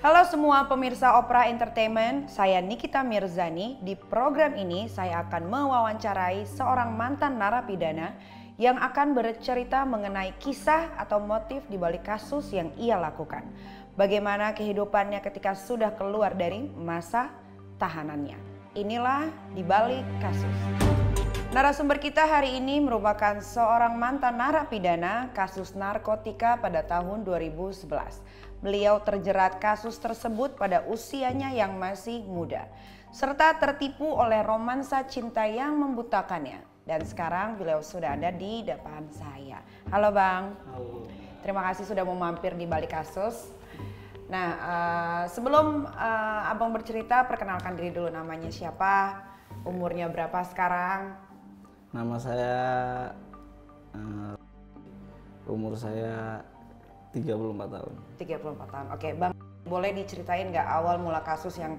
Halo semua pemirsa Opera Entertainment, saya Nikita Mirzani. Di program ini saya akan mewawancarai seorang mantan narapidana yang akan bercerita mengenai kisah atau motif di balik kasus yang ia lakukan. Bagaimana kehidupannya ketika sudah keluar dari masa tahanannya. Inilah di balik kasus. Narasumber kita hari ini merupakan seorang mantan narapidana kasus narkotika pada tahun 2011. Beliau terjerat kasus tersebut pada usianya yang masih muda, serta tertipu oleh romansa cinta yang membutakannya. Dan sekarang beliau sudah ada di depan saya. Halo Bang. Halo. Terima kasih sudah mau mampir di balik kasus. Nah, sebelum Abang bercerita, perkenalkan diri dulu, namanya siapa, umurnya berapa sekarang? Nama saya, umur saya 34 tahun. 34 tahun. Oke, Bang, boleh diceritain nggak awal mula kasus yang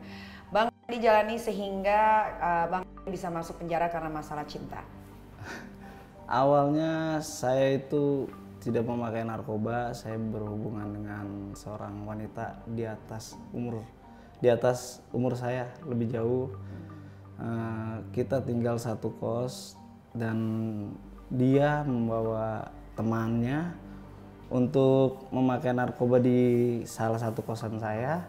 Bang dijalani sehingga Bang bisa masuk penjara karena masalah cinta? Awalnya saya itu tidak memakai narkoba, saya berhubungan dengan seorang wanita di atas umur saya lebih jauh. Kita tinggal satu kos dan dia membawa temannya untuk memakai narkoba di salah satu kosan saya.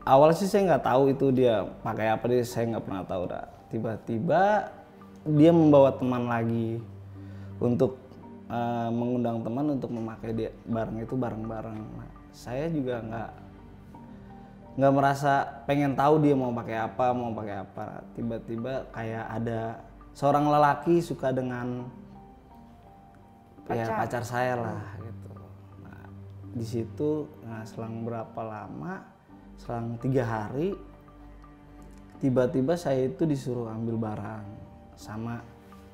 Awal sih saya nggak tahu itu dia pakai apa, saya nggak pernah tahu dah. Tiba-tiba dia membawa teman lagi untuk mengundang teman untuk memakai barang itu bareng-bareng. Nah, saya juga nggak merasa pengen tahu dia mau pakai apa. Tiba-tiba kayak ada seorang lelaki suka dengan pacar saya lah gitu. Nah, di situ selang berapa lama, selang 3 hari, tiba-tiba saya itu disuruh ambil barang sama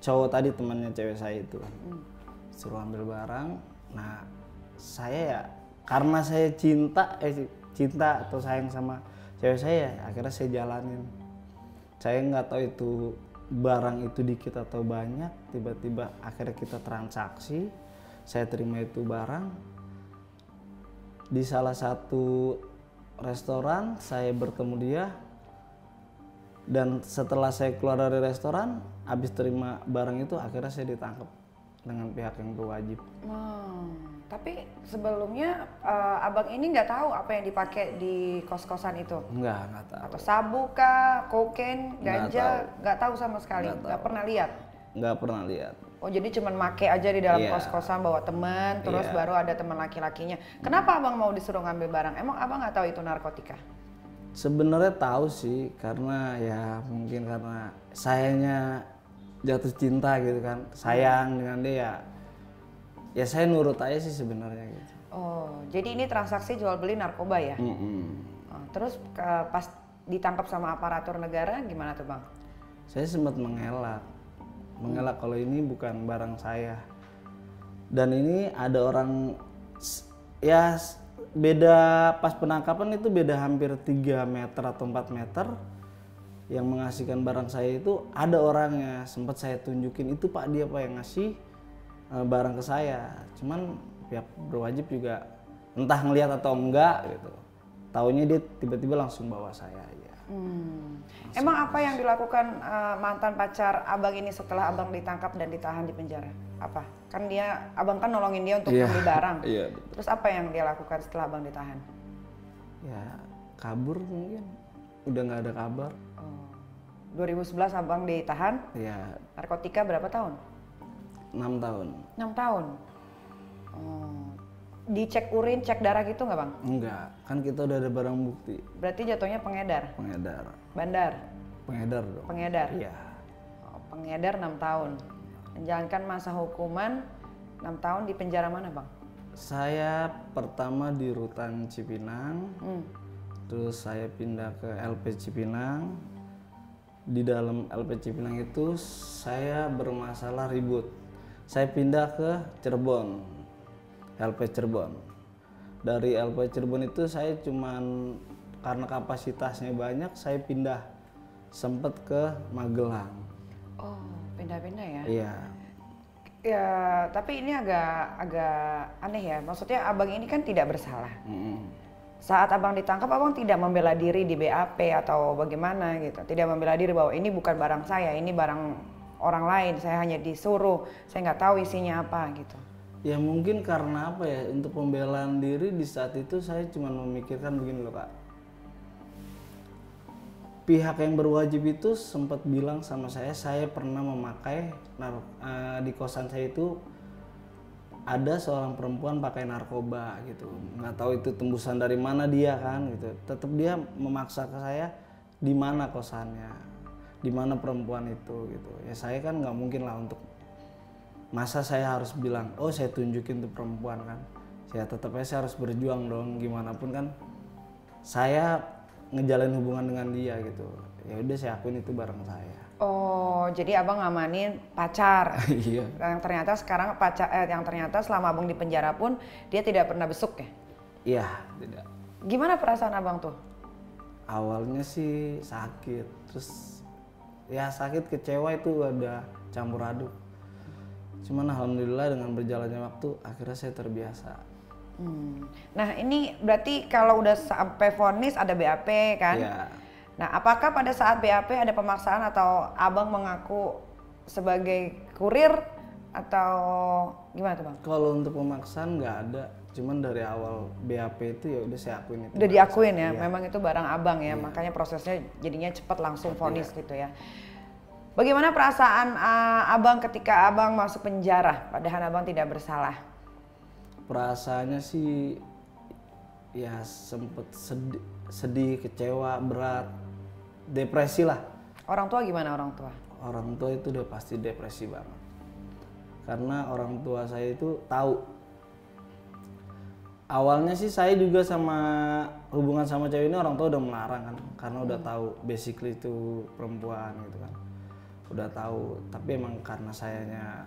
cowok tadi, temannya cewek saya itu. Suruh ambil barang. Nah, saya ya karena saya cinta atau sayang sama cewek saya, akhirnya saya jalanin. Saya nggak tahu itu barang itu dikit atau banyak, tiba-tiba akhirnya kita transaksi. Saya terima itu barang di salah satu restoran, saya bertemu dia. Dan setelah saya keluar dari restoran, habis terima barang itu, akhirnya saya ditangkap dengan pihak yang berwajib. Tapi sebelumnya Abang ini nggak tahu apa yang dipakai di kos-kosan itu? Nggak tahu. Atau sabu kah, kokain, ganja? Nggak tahu sama sekali? Nggak pernah lihat? Nggak pernah lihat. Oh, jadi cuman make aja di dalam kos-kosan, bawa teman, terus baru ada teman laki-lakinya. Kenapa Abang mau disuruh ngambil barang? Emang Abang nggak tahu itu narkotika? Sebenarnya tahu sih, karena ya mungkin karena sayanya jatuh cinta gitu kan, sayang dengan dia ya saya nurut aja sih sebenarnya gitu. Oh, jadi ini transaksi jual beli narkoba ya? Terus pas ditangkap sama aparatur negara gimana tuh Bang? Saya sempat mengelak kalau ini bukan barang saya. Dan ini ada orang, ya beda pas penangkapan itu beda hampir 3 meter atau 4 meter. Yang mengasihkan barang saya itu ada orangnya, sempat saya tunjukin, itu Pak, dia Pak yang ngasih barang ke saya. Cuman pihak berwajib juga entah ngelihat atau enggak gitu, taunya dia tiba-tiba langsung bawa saya aja. Emang apa yang dilakukan mantan pacar Abang ini setelah Abang ditangkap dan ditahan di penjara? Apa? Kan Abang kan nolongin dia untuk beli barang. Iya. Terus apa yang dia lakukan setelah Abang ditahan? Ya kabur mungkin, udah nggak ada kabar. 2011 Abang ditahan. Iya. Narkotika berapa tahun? 6 tahun. 6 tahun. Dicek urin, cek darah gitu nggak Bang? Enggak, kan kita udah ada barang bukti. Berarti jatuhnya pengedar? Pengedar. Bandar? Pengedar dong. Pengedar? Iya. Pengedar 6 tahun. Menjalankan masa hukuman 6 tahun di penjara mana Bang? Saya pertama di Rutan Cipinang, terus saya pindah ke LP Cipinang. Di dalam LP Cipinang itu saya bermasalah ribut. Saya pindah ke Cirebon, LP Cirebon. Dari LP Cirebon itu saya cuman karena kapasitasnya banyak, saya pindah sempet ke Magelang. Oh, pindah-pindah ya? Iya. Ya, tapi ini agak aneh ya. Maksudnya Abang ini kan tidak bersalah. Saat abang ditangkap, abang tidak membela diri di BAP atau bagaimana gitu? Tidak membela diri bahwa ini bukan barang saya, ini barang orang lain, saya hanya disuruh, saya nggak tahu isinya apa gitu. Ya mungkin karena apa ya, untuk pembelaan diri di saat itu saya cuma memikirkan begini loh Kak. Pihak yang berwajib itu sempat bilang sama saya pernah memakai di kosan saya itu ada seorang perempuan pakai narkoba gitu. Nggak tahu itu tembusan dari mana dia kan gitu. Tetap dia memaksa ke saya di mana kosannya, di mana perempuan itu gitu. Ya saya kan nggak mungkin lah untuk masa saya harus bilang, oh saya tunjukin tuh perempuan kan. Ya tetap aja saya harus berjuang dong, gimana pun kan saya ngejalin hubungan dengan dia gitu. Ya udah saya akuin itu bareng saya. Oh, jadi abang ngamanin pacar. Iya. Yang ternyata sekarang yang ternyata selama abang di penjara pun dia tidak pernah besuk ya? Iya, tidak. Gimana perasaan abang tuh? Awalnya sih sakit, terus ya sakit, kecewa, itu ada campur aduk. Cuman alhamdulillah dengan berjalannya waktu akhirnya saya terbiasa. Nah ini berarti kalau udah sampai vonis ada BAP kan? Ya. Nah apakah pada saat BAP ada pemaksaan atau abang mengaku sebagai kurir atau gimana tuh bang? Kalau untuk pemaksaan nggak ada, cuman dari awal BAP itu ya udah saya akuin itu. Udah diakuin ya, Iya. memang itu barang abang ya, makanya prosesnya jadinya cepat langsung vonis gitu ya. Bagaimana perasaan abang ketika abang masuk penjara padahal abang tidak bersalah? Perasaannya sih ya sempet sedih, kecewa, berat, depresi lah. Orang tua gimana orang tua? Orang tua itu udah pasti depresi banget. Karena orang tua saya itu tahu. Awalnya sih saya juga sama hubungan sama cewek ini orang tua udah melarang kan. Karena udah tahu basically itu perempuan gitu kan. Udah tahu, tapi emang karena sayanya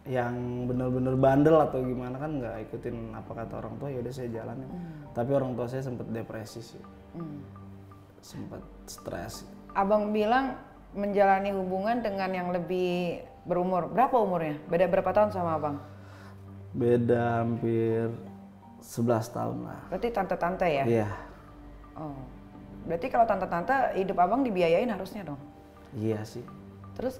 yang bener-bener bandel atau gimana kan nggak ikutin apa kata orang tua, ya udah saya jalanin. Tapi orang tua saya sempat depresi sih, sempat stres. Abang bilang menjalani hubungan dengan yang lebih berumur, berapa umurnya? Beda berapa tahun sama abang? Beda hampir 11 tahun lah. Berarti tante-tante ya? Iya. Oh, berarti kalau tante-tante hidup abang dibiayain harusnya dong? Iya sih. Terus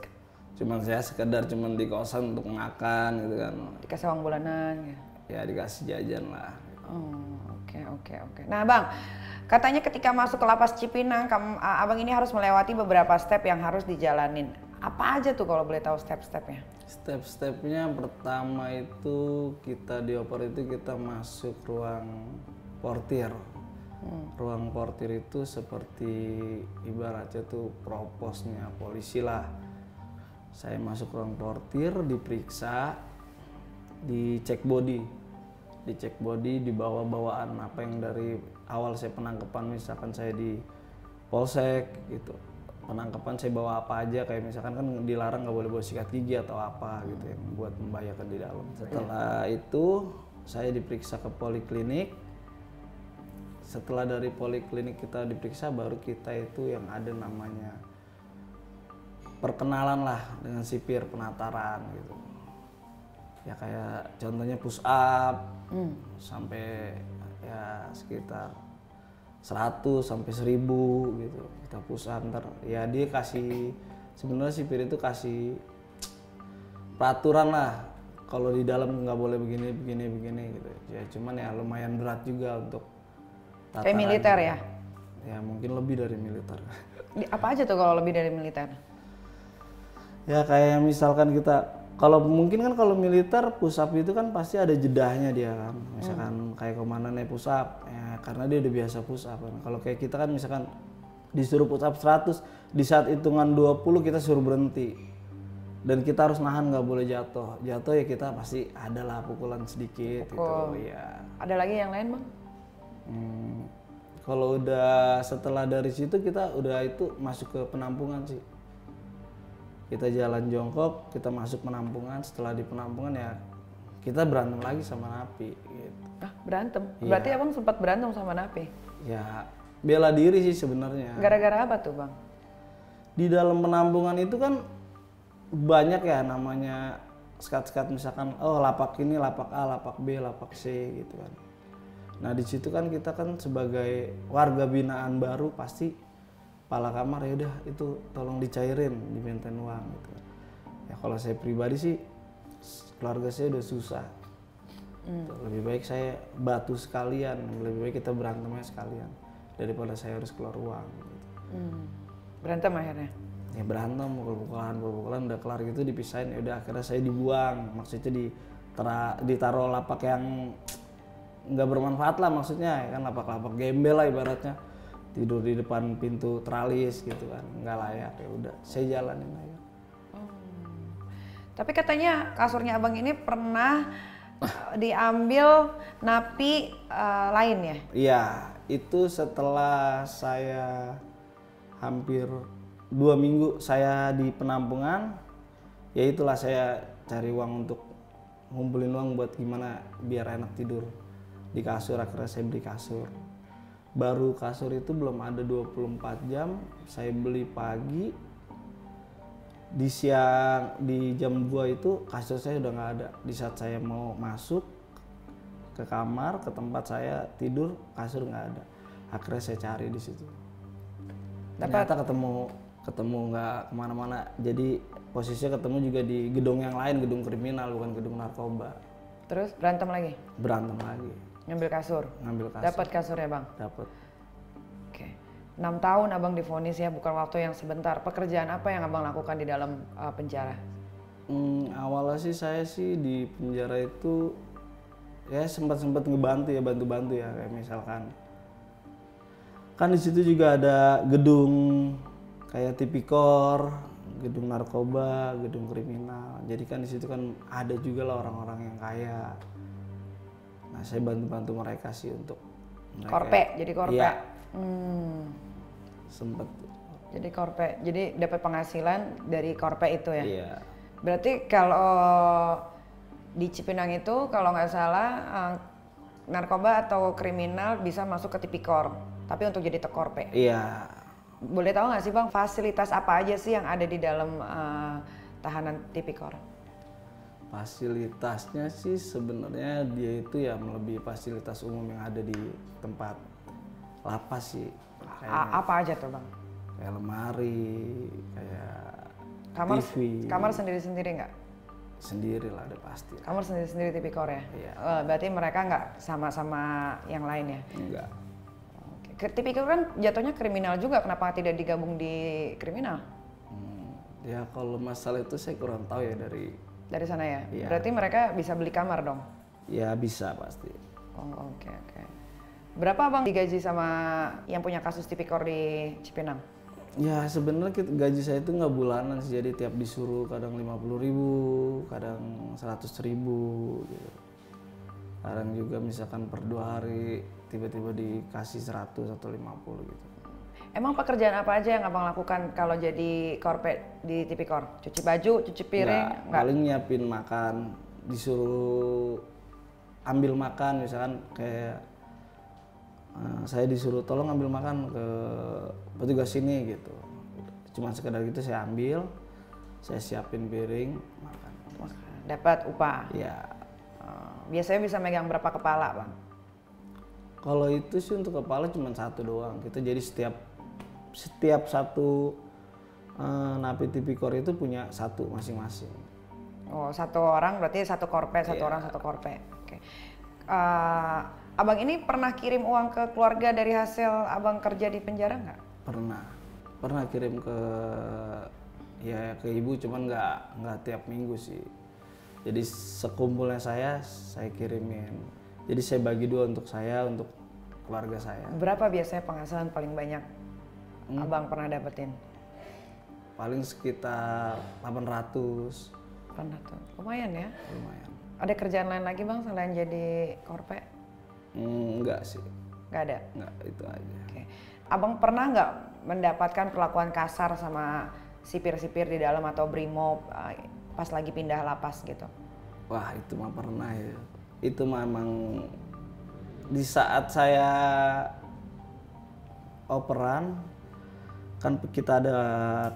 Cuman saya sekedar cuman di kosan untuk makan gitu kan. dikasih uang bulanan ya? Ya dikasih jajan lah. Oh, oke. Nah bang, katanya ketika masuk ke lapas Cipinang, abang ini harus melewati beberapa step yang harus dijalanin. Apa aja tuh kalau boleh tahu step-stepnya? Step-stepnya pertama itu kita dioper itu kita masuk ruang portir. Ruang portir itu seperti ibaratnya tuh proposnya polisi lah. Saya masuk ruang portir, diperiksa, dicek body, dibawa bawaan apa yang dari awal saya penangkapan, misalkan saya di polsek gitu, penangkapan saya bawa apa aja, kayak misalkan kan dilarang nggak boleh bawa sikat gigi atau apa gitu yang buat membahayakan di dalam. Setelah itu saya diperiksa ke poliklinik. Setelah dari poliklinik kita diperiksa, baru kita itu yang ada namanya perkenalan lah dengan sipir penataran gitu. Ya kayak contohnya push up sampai ya sekitar 100 sampai 1000 gitu. Kita push up, ntar ya dia kasih, sebenarnya sipir itu kasih peraturan lah. Kalau di dalam nggak boleh begini gitu. Ya cuman ya lumayan berat juga untuk tataran. Kayak militer ya? Ya mungkin lebih dari militer. Apa aja tuh kalau lebih dari militer? Ya kayak misalkan kita, kalau mungkin kan kalau militer push up itu kan pasti ada jedahnya dia kan. Misalkan kayak komandannya push up, ya karena dia udah biasa push up kan. Kalau kayak kita kan misalkan disuruh push up 100, di saat hitungan 20 kita suruh berhenti. Dan kita harus nahan, nggak boleh jatuh. Jatuh ya kita pasti adalah pukulan sedikit gitu ya. Ada lagi yang lain bang? Kalau udah setelah dari situ kita udah itu masuk ke penampungan sih. Kita jalan jongkok, kita masuk penampungan. Setelah di penampungan ya kita berantem lagi sama napi gitu. Ah, berantem? Iya. Berarti abang sempat berantem sama napi? Ya bela diri sih sebenarnya. Gara-gara apa tuh bang? Di dalam penampungan itu kan banyak ya namanya skat-skat, misalkan oh lapak ini lapak A, lapak B, lapak C gitu kan. Nah di situ kan kita kan sebagai warga binaan baru pasti kepala kamar ya udah itu tolong dicairin, dimintain uang gitu. Ya kalau saya pribadi sih keluarga saya udah susah. Lebih baik saya batu sekalian, lebih baik kita berantemnya sekalian daripada saya harus keluar uang. Gitu. Berantem akhirnya? Ya berantem, pukul-pukulan udah kelar gitu dipisahin, ya udah akhirnya saya dibuang, maksudnya ditaruh lapak yang nggak bermanfaat lah maksudnya, ya kan lapak-lapak gembel lah ibaratnya, tidur di depan pintu teralis gitu kan, nggak layak, ya udah saya jalanin aja. Tapi katanya kasurnya abang ini pernah diambil napi lain ya? Iya, itu setelah saya hampir 2 minggu saya di penampungan, ya itulah saya cari uang untuk ngumpulin uang buat gimana biar enak tidur di kasur. Akhirnya saya beli kasur. Baru kasur itu belum ada 24 jam, saya beli pagi. Di siang, di jam 2 itu kasur saya udah nggak ada. Di saat saya mau masuk ke kamar, ke tempat saya tidur, kasur nggak ada. Akhirnya saya cari di situ. Ternyata ketemu nggak kemana-mana. Jadi posisinya ketemu juga di gedung yang lain, gedung kriminal bukan gedung narkoba. Terus berantem lagi? Berantem lagi. Ngambil kasur? Ngambil kasur. Dapat kasurnya bang? Dapat. Oke. 6 tahun abang divonis ya, bukan waktu yang sebentar. Pekerjaan apa yang abang lakukan di dalam penjara? Awalnya sih saya sih di penjara itu ya sempat ngebantu ya, bantu-bantu ya, kayak misalkan kan di situ juga ada gedung kayak tipikor, gedung narkoba, gedung kriminal. Jadi kan di situ kan ada juga lah orang-orang yang kaya. Nah saya bantu-bantu mereka sih untuk mereka. Korpe, jadi korpe. Iya. Sempet. Jadi korpe, jadi dapat penghasilan dari korpe itu ya? Iya. Berarti kalau di Cipinang itu kalau nggak salah narkoba atau kriminal bisa masuk ke tipikor, tapi untuk jadi korpe. Iya. Boleh tahu nggak sih bang, fasilitas apa aja sih yang ada di dalam tahanan tipikor? Fasilitasnya sih sebenarnya dia itu ya melebihi fasilitas umum yang ada di tempat lapas sih. Apa aja tuh bang? Kayak lemari, kayak TV. Kamar sendiri-sendiri nggak? Sendiri lah ada pasti. Kamar sendiri-sendiri tipikor ya? Iya. Berarti mereka nggak sama-sama yang lain ya? Enggak. Tipikor kan jatuhnya kriminal juga, kenapa tidak digabung di kriminal? Ya kalau masalah itu saya kurang tahu ya dari sana ya? Iya. Berarti mereka bisa beli kamar dong? Ya bisa pasti. Oh, oke. Berapa bang digaji sama yang punya kasus tipikor di Cipinang? Ya sebenarnya gaji saya itu nggak bulanan sih, jadi tiap disuruh kadang 50.000, kadang 100.000 gitu. Kadang juga misalkan per 2 hari tiba-tiba dikasih 100 atau 50 gitu. Emang pekerjaan apa aja yang abang lakukan kalau jadi korpe di tipikor? Cuci baju, cuci piring? Nggak, paling nyiapin makan, disuruh ambil makan misalkan kayak saya disuruh tolong ambil makan ke petugas sini gitu. Cuma sekedar gitu saya ambil, saya siapin piring, makan. Dapat upah? Iya. Biasanya bisa megang berapa kepala bang? Kalau itu sih untuk kepala cuma 1 doang. Kita jadi setiap satu napi tipikor itu punya 1 masing-masing. Oh 1 orang berarti 1 korpe, 1 orang 1 korpe. Oke. Abang ini pernah kirim uang ke keluarga dari hasil abang kerja di penjara nggak? Pernah kirim ke ibu, cuman nggak tiap minggu sih. Jadi sekumpulnya saya kirimin. Jadi saya bagi 2 untuk saya, untuk keluarga saya. Berapa biasanya penghasilan paling banyak abang pernah dapetin? Paling sekitar 800. 800, lumayan ya? Lumayan. Ada kerjaan lain lagi bang selain jadi korpe? Enggak sih. Nggak ada? Enggak, itu aja. Oke. Abang pernah nggak mendapatkan perlakuan kasar sama sipir-sipir di dalam atau brimob pas lagi pindah lapas gitu? Wah itu mah pernah ya. Itu memang di saat saya operan, kan kita ada,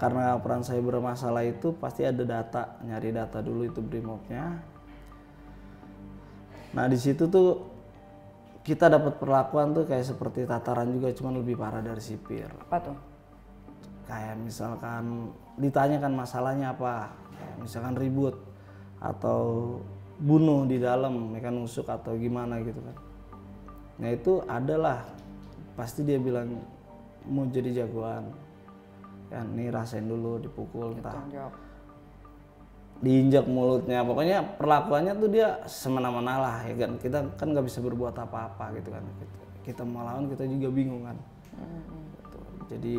karena operan saya bermasalah itu pasti ada data, nyari data dulu itu brimobnya. Nah di situ tuh kita dapat perlakuan tuh kayak seperti tataran juga, cuman lebih parah dari sipir. Apa tuh? Kayak misalkan ditanyakan masalahnya apa, kayak misalkan ribut atau bunuh di dalam, mereka nusuk atau gimana gitu kan. Nah itu adalah pasti dia bilang mau jadi jagoan, ya nih rasain dulu dipukul, entah diinjak mulutnya, pokoknya perlakuannya tuh dia semena-mena lah ya kan. Kita kan nggak bisa berbuat apa-apa gitu kan, kita mau lawan kita juga bingung kan. Gitu. Jadi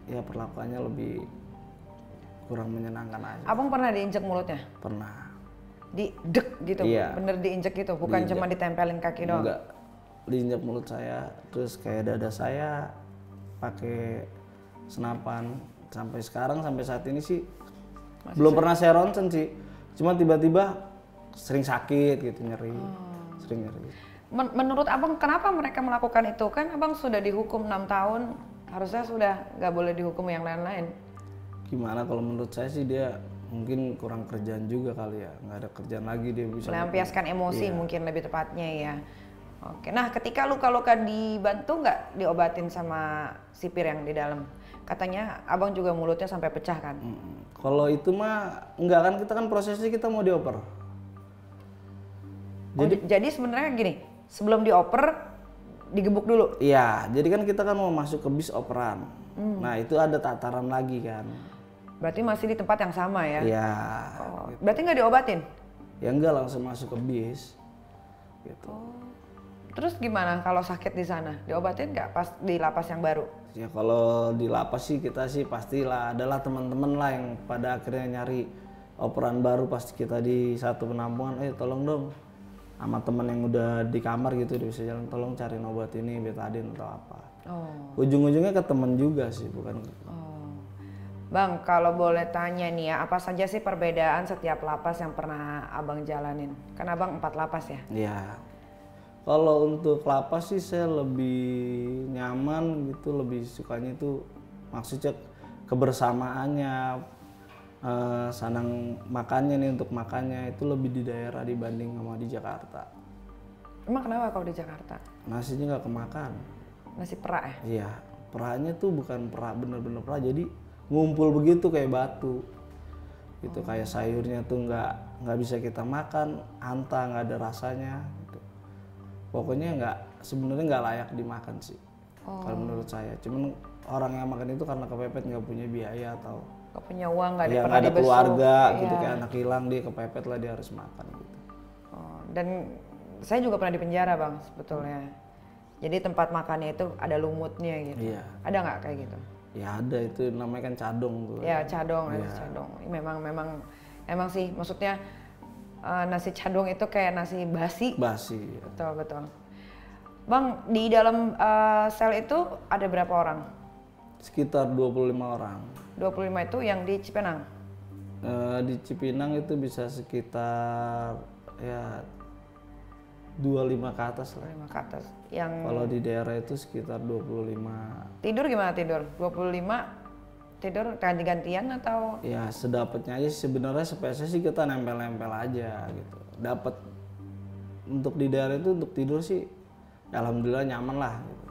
ya perlakuannya lebih kurang menyenangkan aja. Abang pernah diinjak mulutnya? Pernah. Dek gitu, Iya. bener diinjek gitu, bukan Diinjek. cuma ditempelin kaki doang? Enggak, diinjak mulut saya, terus kayak dada saya pakai senapan. Sampai sekarang, sampai saat ini sih belum pernah saya ronsen sih, cuma tiba-tiba sering sakit gitu, nyeri, sering nyeri. Menurut abang kenapa mereka melakukan itu? Kan abang sudah dihukum 6 tahun, harusnya sudah nggak boleh dihukum yang lain-lain. Gimana kalau menurut saya sih dia mungkin kurang kerjaan juga kali ya, nggak ada kerjaan lagi dia bisa Melampiaskan emosi Iya. mungkin lebih tepatnya ya. Oke, nah ketika luka-luka dibantu nggak diobatin sama sipir yang di dalam? Katanya abang juga mulutnya sampai pecah kan? Kalau itu mah enggak kan, kita kan prosesnya kita mau dioper. Jadi sebenarnya gini, sebelum dioper digebuk dulu. Iya, jadi kan kita kan mau masuk ke bis operan. Nah itu ada tataran lagi kan. Berarti masih di tempat yang sama ya? Iya. Oh, berarti nggak diobatin? Ya enggak langsung masuk ke bis. Gitu. Terus gimana kalau sakit di sana? Diobatin nggak pas di lapas yang baru? Ya kalau di lapas sih kita sih pastilah adalah teman-teman lah yang pada akhirnya nyari operan baru pas kita di satu penampungan. Tolong dong sama teman yang udah di kamar gitu dia bisa jalan, tolong cariin obat ini betadine atau apa. Oh. Ujung-ujungnya ke temen juga sih, bukan. Oh. Bang, kalau boleh tanya nih ya, apa saja sih perbedaan setiap lapas yang pernah abang jalanin? Kan abang 4 lapas ya? Iya. Kalau untuk lapas sih saya lebih nyaman gitu, lebih sukanya itu maksudnya kebersamaannya, sanang makannya nih, untuk makannya itu lebih di daerah dibanding sama di Jakarta. Emang kenapa kalau di Jakarta? Nasinya nggak kemakan. Nasi perak ya? Iya, peraknya tuh bukan perak bener-bener perak, jadi ngumpul begitu kayak batu. Gitu, kayak sayurnya tuh nggak bisa kita makan, anta nggak ada rasanya. Gitu. Pokoknya sebenarnya nggak layak dimakan sih. Kalau menurut saya, cuman orang yang makan itu karena kepepet nggak punya biaya atau Gak punya uang, gak ya pernah nggak ada dibesuk. keluarga gitu, Iya. kayak anak hilang dia kepepet lah dia harus makan gitu. Oh, dan saya juga pernah di penjara bang sebetulnya. Jadi tempat makannya itu ada lumutnya gitu. Iya. Ada nggak kayak gitu? Ya ada, itu namanya kan cadong tuh. Ya cadong, nasi Iya. cadong. Memang sih, maksudnya nasi cadong itu kayak nasi basi. Basi. Ya. Betul. Bang, di dalam sel itu ada berapa orang? Sekitar 25 orang. 25 itu yang di Cipinang? Di Cipinang itu bisa sekitar ya 25 ke atas lah. 25 ke atas. Yang Kalau di daerah itu sekitar 25. tidur gimana tidur? 25 tidur ganti-gantian atau? Ya sedapatnya aja sih, sebenarnya sepesa sih kita nempel-nempel aja gitu. Dapat untuk di daerah itu untuk tidur sih ya alhamdulillah nyaman lah gitu.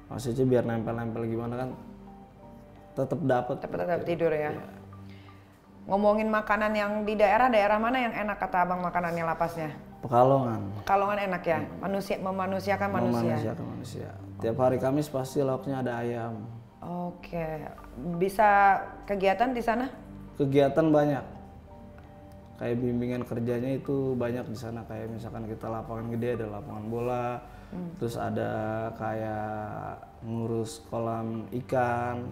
Maksudnya biar nempel-nempel gimana kan tetap dapat. Tetap tidur ya. Ngomongin makanan yang di daerah mana yang enak kata abang makanannya lapasnya? Pekalongan. Pekalongan enak ya, memanusiakan manusia. Memanusiakan manusia. Tiap hari Kamis pasti lauknya ada ayam. Oke, bisa kegiatan di sana? Kegiatan banyak. Kayak bimbingan kerjanya itu banyak di sana, kayak misalkan kita lapangan gede ada lapangan bola, terus ada kayak ngurus kolam ikan,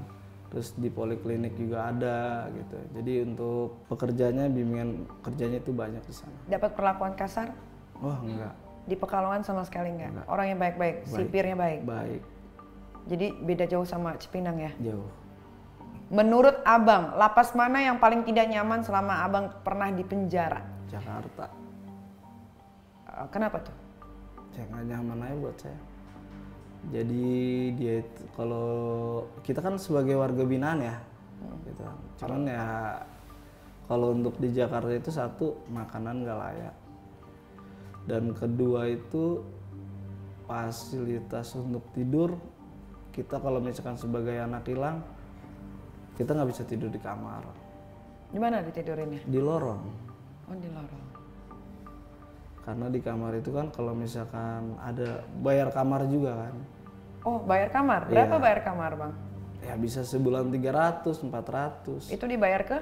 terus di poliklinik juga ada gitu. Jadi untuk pekerjaannya, bimbingan kerjanya itu banyak di sana. Dapat perlakuan kasar? Wah enggak. Di Pekalongan sama sekali enggak? Orang yang baik-baik, sipirnya baik. Baik, Jadi beda jauh sama Cipinang ya? jauh. Menurut abang, lapas mana yang paling tidak nyaman selama abang pernah di penjara? Jakarta. Kenapa tuh? Ya nggak nyaman aja buat saya. Jadi dia itu, kalau kita kan sebagai warga binaan ya, gitu. Cuman ya kalau untuk di Jakarta itu satu, makanan nggak layak, dan kedua itu fasilitas untuk tidur, kita kalau misalkan sebagai anak hilang, kita nggak bisa tidur di kamar. Di mana ditidurinnya? Di lorong. Oh, di lorong. Karena di kamar itu kan kalau misalkan ada bayar kamar juga kan. Oh, bayar kamar? Berapa Iya. bayar kamar, Bang? Ya bisa sebulan 300, 400. Itu dibayar ke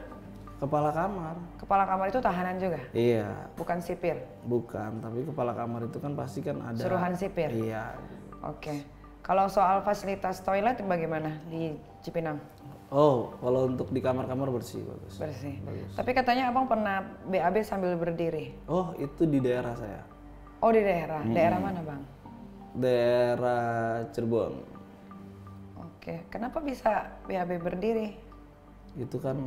Kepala kamar. kepala kamar itu tahanan juga? Iya, Bukan sipir? bukan. Tapi kepala kamar itu kan pasti kan ada. Suruhan sipir? Iya. Oke. Kalau soal fasilitas toilet bagaimana di Cipinang? Oh, kalau untuk di kamar-kamar bersih, bagus. Bersih. Bagus. Tapi katanya abang pernah BAB sambil berdiri. Oh, itu di daerah saya. Oh, di daerah? Daerah mana, Bang? Daerah Cirebon. Oke. Kenapa bisa BAB berdiri? Itu kan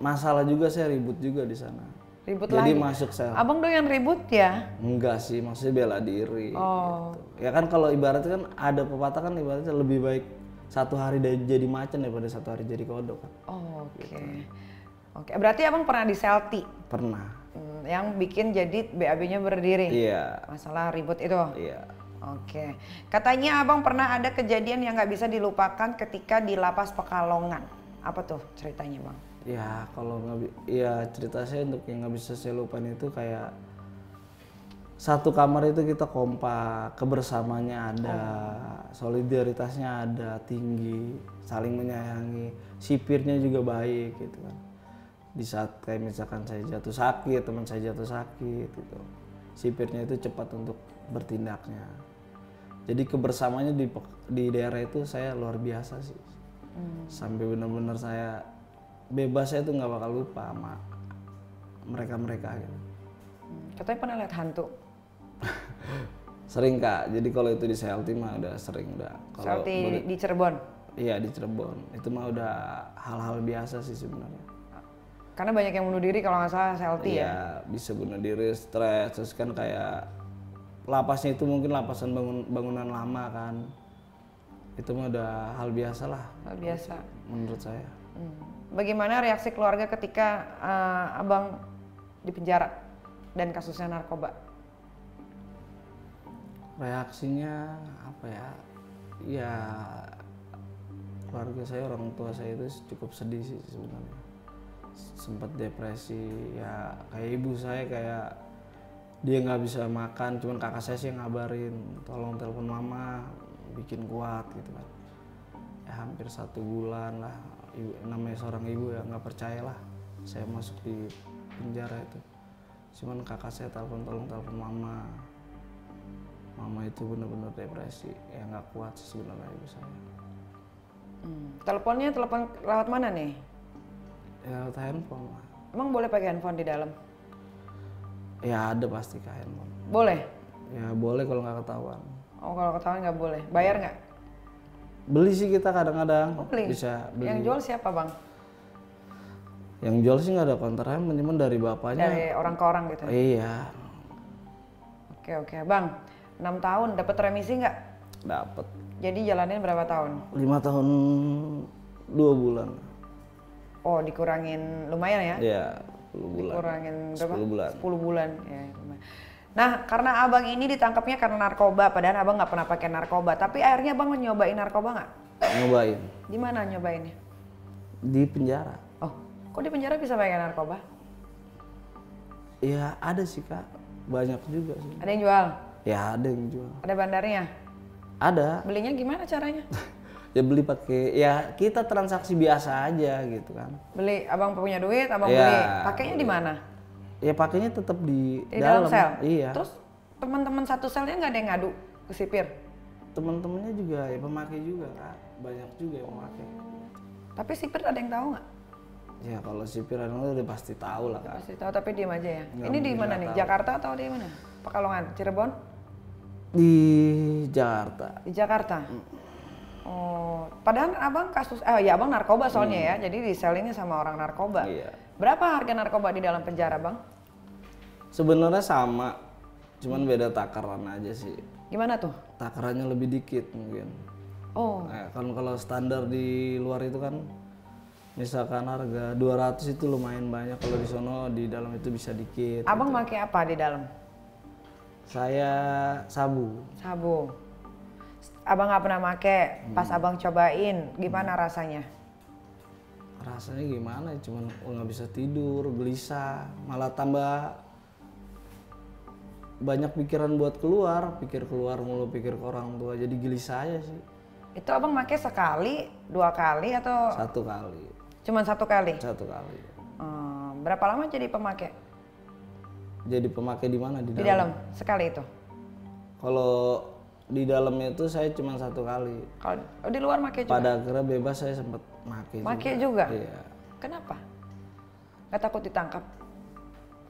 masalah juga, saya ribut juga di sana. Ribut Jadi lagi? masuk sel. Abang doyan ribut ya? Enggak sih, maksudnya bela diri. Oh. Gitu. Ya kan kalau ibaratnya kan ada pepatah kan ibaratnya lebih baik satu hari jadi macan daripada satu hari jadi kodok kan. Oh, oke. Oke. Berarti abang pernah di Selti? Pernah. Yang bikin jadi BAB-nya berdiri? Iya. Masalah ribut itu? Iya. Oke. Katanya abang pernah ada kejadian yang nggak bisa dilupakan ketika di lapas Pekalongan. Apa tuh ceritanya, Bang? Ya kalau ya cerita saya untuk yang nggak bisa saya lupain itu kayak satu kamar itu kita kompak, kebersamanya ada, solidaritasnya ada tinggi, saling menyayangi, sipirnya juga baik gitu kan. Di saat kayak misalkan saya jatuh sakit, teman saya jatuh sakit gitu, sipirnya itu cepat untuk bertindaknya. Jadi kebersamaannya di daerah itu saya luar biasa sih. Sampai benar-benar saya bebas, saya tuh nggak bakal lupa sama mereka gitu. Katanya pernah lihat hantu. Sering Kak, jadi kalau itu di Selti mah udah sering udah. Kalau Selti di Cirebon. Iya di Cirebon, itu mah udah hal-hal biasa sih sebenarnya. Karena banyak yang bunuh diri kalau nggak salah Selti ya. Iya bisa bunuh diri, stres, terus kan kayak lapasnya itu mungkin lapasan bangunan lama kan. Itu mah udah hal biasa lah. Hal biasa. Menurut saya. Bagaimana reaksi keluarga ketika abang di penjara dan kasusnya narkoba? Reaksinya apa ya? Ya keluarga saya, orang tua saya itu cukup sedih sih sebenarnya. Sempat depresi, ya kayak ibu saya kayak dia nggak bisa makan, cuman kakak saya sih yang ngabarin, tolong telepon mama, bikin kuat gitu kan. Ya hampir 1 bulan lah, namanya seorang ibu ya nggak percaya lah saya masuk di penjara itu. Cuman kakak saya tolong telepon mama. Mama itu benar-benar depresi, ya nggak kuat sih sebenarnya ibu saya. Teleponnya telepon lewat mana nih? Ya lewat handphone lah. Emang boleh pakai handphone di dalam? Ya ada pasti ke handphone. Boleh? Ya boleh kalau nggak ketahuan. Oh, kalau ketahuan nggak boleh. Bayar nggak? Beli sih kita kadang-kadang. Oh, beli? Bisa beli. Yang jual siapa, Bang? Yang jual sih nggak ada kontraknya, cuman dari bapaknya. Dari orang ke orang gitu? Iya, Oke. Bang, 6 tahun dapat remisi nggak? dapat. Jadi jalanin berapa tahun? 5 tahun 2 bulan. Oh, dikurangin lumayan ya? Iya, 10 bulan. Dikurangin berapa? 10 bulan. 10 bulan. Ya, lumayan. Nah, karena abang ini ditangkapnya karena narkoba, padahal abang nggak pernah pakai narkoba. Tapi akhirnya abang nyobain narkoba nggak? Nyobain Di mana nyobainnya? di penjara. Oh, kok di penjara bisa pakai narkoba? Ya ada sih Kak, banyak juga sih. Ada yang jual? Ya ada yang jual. Ada bandarnya? Ada. Belinya gimana caranya? Ya beli pakai, ya kita transaksi biasa aja gitu kan. Beli, abang punya duit, abang Ya, beli. Pakainya di mana? Ya pakainya tetap di Dalam sel? Iya. Terus teman-teman satu selnya nggak ada yang ngadu ke sipir? Teman-temannya juga ya pemakai juga Kak, banyak juga yang memakai. Tapi sipir ada yang tahu nggak? Ya kalau sipir udah pasti tahu lah Kak. Pasti tahu, tapi diam aja ya. Nggak Ini di mungkin mana nggak nih? tahu. Jakarta atau di mana? Pekalongan, Cirebon? Di Jakarta. Di Jakarta. Oh, padahal abang ya abang narkoba soalnya ya. Jadi diselinnya sama orang narkoba. Iya. Berapa harga narkoba di dalam penjara, Bang? Sebenarnya sama, cuman beda takaran aja sih. Gimana tuh? Takarannya lebih dikit mungkin. Oh, Nah, kan kalau standar di luar itu kan misalkan harga 200 itu lumayan banyak, kalau di sono di dalam itu bisa dikit. abang pakai apa di dalam? Saya sabu. Sabu. Abang nggak pernah make, pas abang cobain, gimana rasanya? Rasanya gimana ya, cuman nggak bisa tidur, gelisah, malah tambah banyak pikiran buat pikir keluar mulu, pikir ke orang tua, jadi gelisah aja sih. Itu abang make sekali, 2 kali atau? 1 kali. Cuman 1 kali? 1 kali. Berapa lama jadi pemakai? Jadi pemakai di mana? Di dalam, sekali itu? Kalau di dalamnya itu saya cuma 1 kali. Kalau di luar make juga? Pada akhirnya bebas saya sempat make juga. Iya. Kenapa? Nggak takut ditangkap?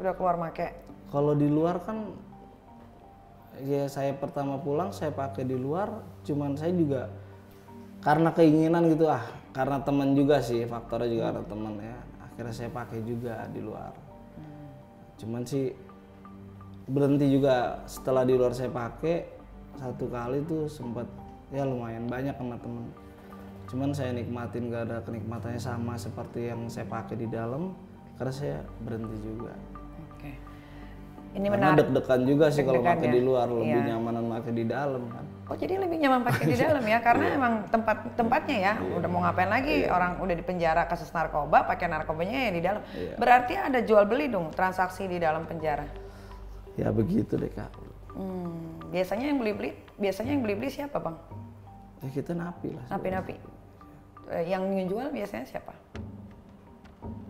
Udah keluar make? Kalau di luar kan, ya saya pertama pulang saya pakai di luar, cuman saya juga karena keinginan gitu karena teman juga sih, faktornya juga karena teman ya. Akhirnya saya pakai juga di luar. Cuman sih berhenti juga setelah di luar saya pakai 1 kali tuh sempat ya lumayan banyak kena temen. Cuman saya nikmatin, gak ada kenikmatannya sama seperti yang saya pakai di dalam, karena saya berhenti juga. Oke. Ini karena menarik. deg-degan juga sih kalau pakai ya? di luar, lebih nyamanan pakai di dalam kan. Oh jadi lebih nyaman pakai di dalam ya, karena emang tempatnya ya. Udah mau ngapain lagi, orang udah di penjara kasus narkoba, pakai narkobanya ya di dalam. Berarti ada jual beli dong, transaksi di dalam penjara. Ya begitu deh Kak. Biasanya yang beli-beli siapa bang? Ya kita napi lah. Napi-napi. Yang ngejual biasanya siapa?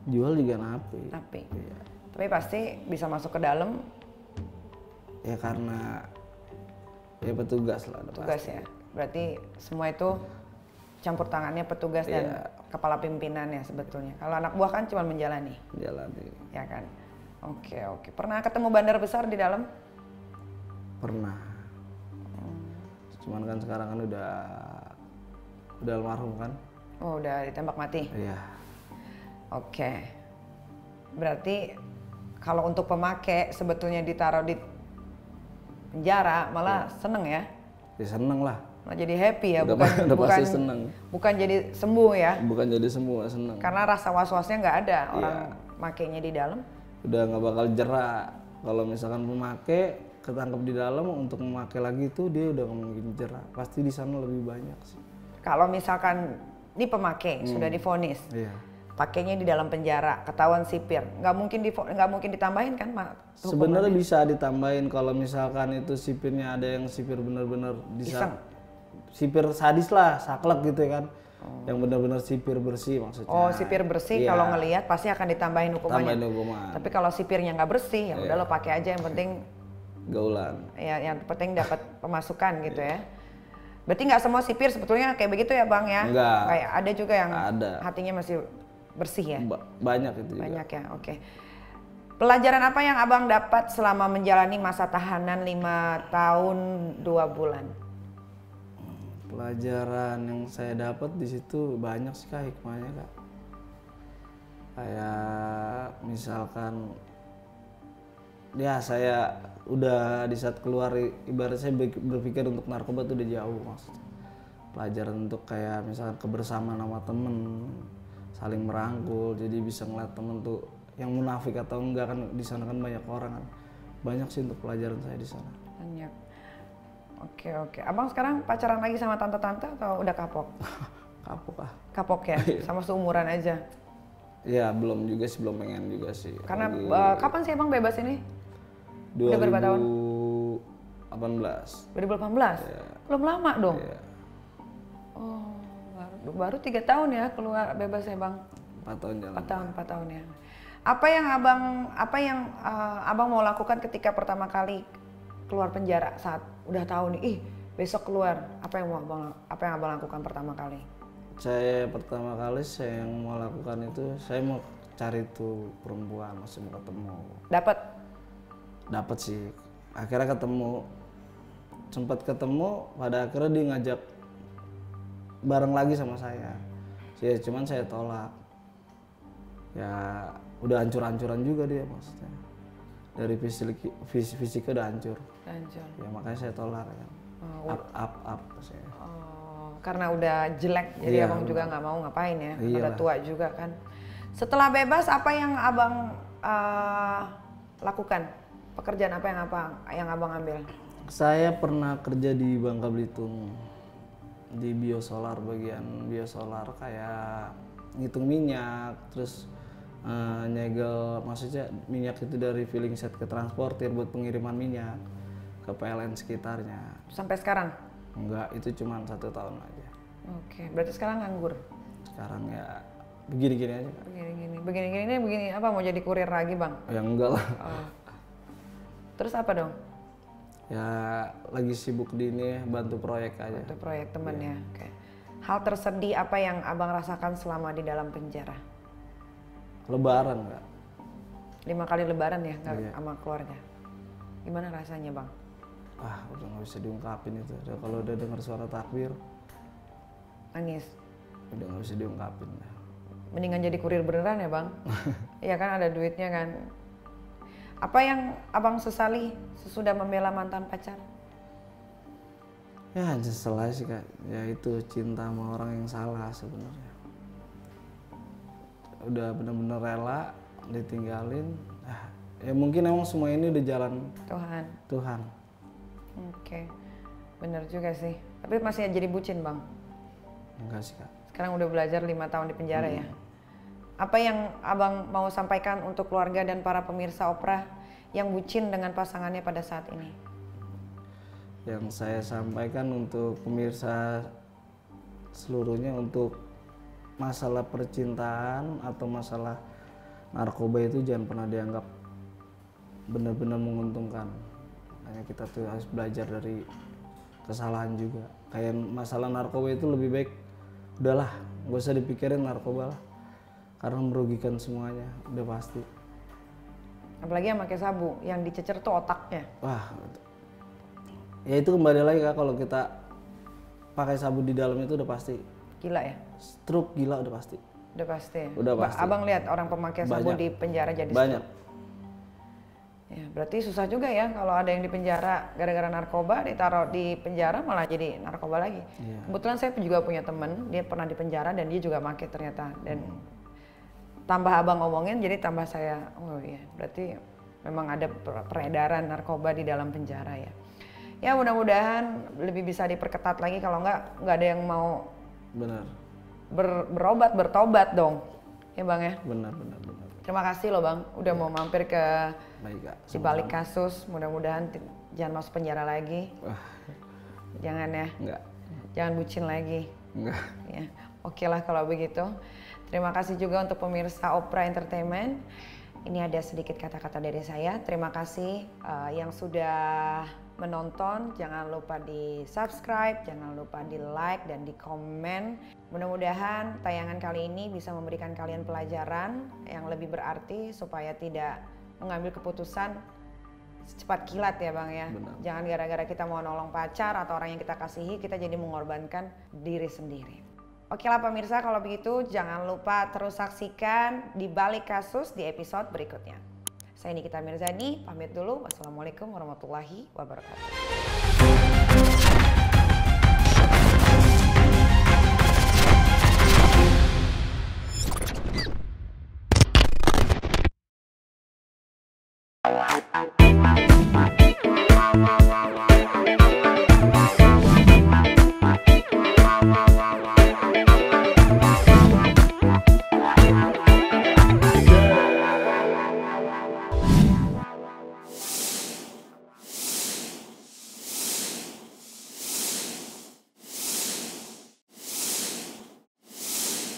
Jual juga napi. Napi. Iya. Tapi pasti bisa masuk ke dalam. Ya karena ya petugas lah. Petugas ya. Berarti semua itu campur tangannya petugas dan kepala pimpinannya sebetulnya. Kalau anak buah kan cuma menjalani. Menjalani. Ya kan. Oke. Pernah ketemu bandar besar di dalam? Pernah. Cuman kan sekarang kan udah almarhum kan. Oh udah ditembak mati? Iya. Oke. Berarti kalau untuk pemakai sebetulnya ditaruh di penjara malah seneng ya? Ya seneng lah. Malah jadi happy ya, udah pasti seneng. Bukan jadi sembuh ya? Bukan jadi sembuh, seneng. Karena rasa was-wasnya nggak ada orang makainya di dalam. Udah nggak bakal jerak. Kalau misalkan pemakai ketangkep di dalam untuk memakai lagi tuh dia udah nggak mungkin jerak. Pasti di sana lebih banyak sih. Kalau misalkan ini pemakai sudah divonis, pakainya di dalam penjara, ketahuan sipir, nggak mungkin ditambahin kan? Sebenarnya bisa ditambahin kalau misalkan itu sipirnya ada yang sipir bener-bener sipir sadis lah, saklek gitu ya kan. Yang benar-benar sipir bersih maksudnya. Oh sipir bersih kalau ngelihat pasti akan ditambahin hukumannya. Tapi kalau sipirnya nggak bersih ya udah lo pakai aja, yang penting gaulan. Ya yang penting dapat pemasukan gitu ya. Berarti nggak semua sipir sebetulnya kayak begitu ya bang ya? Enggak. Kayak ada juga yang hatinya masih bersih ya? Banyak itu juga. Banyak ya, oke. Pelajaran apa yang abang dapat selama menjalani masa tahanan 5 tahun 2 bulan? Pelajaran yang saya dapat di situ banyak sih Kak, hikmahnya Kak. Kayak misalkan ya saya udah di saat keluar, ibarat saya berpikir untuk narkoba tuh udah jauh maksudnya. Pelajaran untuk kayak misalkan kebersamaan sama temen, saling merangkul, jadi bisa ngeliat temen tuh yang munafik atau enggak kan, di sana kan banyak orang kan. Banyak sih untuk pelajaran saya di sana. Banyak. Oke. Abang sekarang pacaran lagi sama tante-tante atau udah kapok? Kapok ah. Kapok ya? Sama seumuran aja? Ya belum juga sih, belum pengen juga sih. Karena kapan sih abang bebas ini? 2018. Udah berapa tahun? 2018? Ya. Belum lama dong? Ya. Oh, baru 3 tahun ya keluar bebas ya bang? 4 tahun jalan. 4 tahun ya. Apa yang abang mau lakukan ketika pertama kali keluar penjara, saat udah tahu nih, besok keluar, apa yang abang lakukan pertama kali? Saya pertama kali yang mau lakukan itu, saya mau cari tuh perempuan, masih mau ketemu. Dapat sih, akhirnya ketemu, sempat ketemu, pada akhirnya dia ngajak bareng lagi sama saya. Ya, cuman saya tolak. Ya udah hancur-hancuran juga dia maksudnya. Dari fisiknya udah hancur. Ya makanya saya tolak kan. Up saya. Karena udah jelek, jadi abang juga nggak mau ngapain ya. Udah tua juga kan. Setelah bebas, apa yang abang lakukan? Pekerjaan apa yang abang ambil? Saya pernah kerja di Bangka Belitung di biosolar, bagian biosolar kayak ngitung minyak, terus nyegel, maksudnya minyak itu dari filling set ke transportir buat pengiriman minyak ke PLN sekitarnya. Sampai sekarang? Enggak, itu cuma 1 tahun aja. Oke, berarti sekarang nganggur? Sekarang ya begini-gini aja. Begini apa, mau jadi kurir lagi bang? Ya enggak lah. Oh. Terus apa dong? Ya lagi sibuk di ini, bantu proyek aja. Bantu proyek temen ya. Oke. Hal tersedih apa yang abang rasakan selama di dalam penjara? Lebaran enggak? 5 kali lebaran ya, nggak Iya. sama keluarga. Gimana rasanya bang? Udah nggak bisa diungkapin itu. Kalau udah dengar suara takbir, Nangis? udah nggak bisa diungkapin. Mendingan jadi kurir beneran ya bang? Iya kan, ada duitnya kan. Apa yang abang sesali sesudah membela mantan pacar? Ya nyesel aja sih kak, ya itu cinta sama orang yang salah sebenarnya. Udah bener-bener rela ditinggalin. Ya mungkin emang semua ini udah jalan Tuhan. Oke, bener juga sih. Tapi masih jadi bucin bang? Enggak sih kak. Sekarang udah belajar 5 tahun di penjara ya. Apa yang abang mau sampaikan untuk keluarga dan para pemirsa Opera yang bucin dengan pasangannya pada saat ini? Yang saya sampaikan untuk pemirsa seluruhnya, untuk masalah percintaan atau masalah narkoba itu jangan pernah dianggap benar-benar menguntungkan. Hanya kita tuh harus belajar dari kesalahan juga. Kayak masalah narkoba itu lebih baik udahlah, gak usah dipikirin narkoba lah, karena merugikan semuanya, udah pasti. Apalagi yang pakai sabu, yang dicecer tuh otaknya. Wah, ya itu kembali lagi kak, kalau kita pakai sabu di dalam itu udah pasti. Gila ya? Stroke gila udah pasti. Udah pasti. Udah pasti. Abang lihat orang pemakai sabu di penjara jadi banyak. Ya, berarti susah juga ya kalau ada yang di penjara gara-gara narkoba, ditaruh di penjara malah jadi narkoba lagi. Iya. Kebetulan saya juga punya temen, dia pernah di penjara dan dia juga pakai ternyata. Dan tambah abang ngomongin, jadi tambah saya, oh iya, berarti memang ada peredaran narkoba di dalam penjara ya. Ya mudah-mudahan lebih bisa diperketat lagi, kalau nggak ada yang mau berobat, bertobat dong, ya bang ya. Benar. Terima kasih loh bang, udah mau mampir ke Kak, di balik kasus. Mudah-mudahan jangan masuk penjara lagi. Jangan ya. Enggak. Jangan bucin lagi. Enggak. Ya, oke lah kalau begitu. Terima kasih juga untuk pemirsa Opera Entertainment. Ini ada sedikit kata-kata dari saya. Terima kasih yang sudah menonton. Jangan lupa di subscribe, jangan lupa di like dan di komen. Mudah-mudahan tayangan kali ini bisa memberikan kalian pelajaran yang lebih berarti supaya tidak mengambil keputusan secepat kilat ya bang ya. Benar. Jangan gara-gara kita mau nolong pacar atau orang yang kita kasihi, kita jadi mengorbankan diri sendiri. Oke lah pemirsa, kalau begitu jangan lupa terus saksikan Di Balik Kasus di episode berikutnya. Saya Nikita Mirzani, pamit dulu. Wassalamualaikum warahmatullahi wabarakatuh.